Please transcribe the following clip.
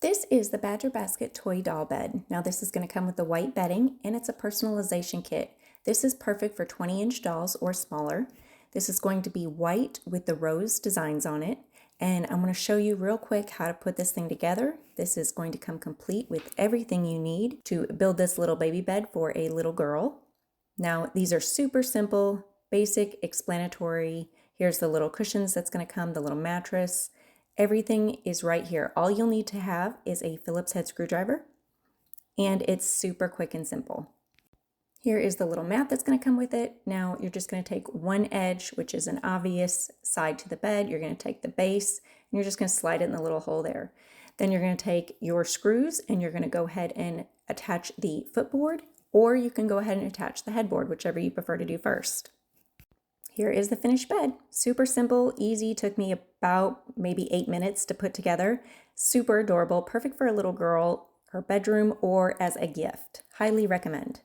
This is the Badger Basket Toy Doll Bed. Now this is going to come with the white bedding and it's a personalization kit. This is perfect for 20-inch dolls or smaller. This is going to be white with the rose designs on it. And I'm going to show you real quick how to put this thing together. This is going to come complete with everything you need to build this little baby bed for a little girl. Now these are super simple, basic, explanatory. Here's the little cushions that's going to come, the little mattress. Everything is right here. All you'll need to have is a Phillips head screwdriver, and it's super quick and simple. Here is the little mat that's going to come with it. Now you're just going to take one edge, which is an obvious side to the bed. You're going to take the base, and you're just going to slide it in the little hole there. Then you're going to take your screws, and you're going to go ahead and attach the footboard, or you can go ahead and attach the headboard, whichever you prefer to do first. Here is the finished bed. Super simple, easy, took me about maybe 8 minutes to put together. Super adorable, perfect for a little girl, her bedroom, or as a gift. Highly recommend.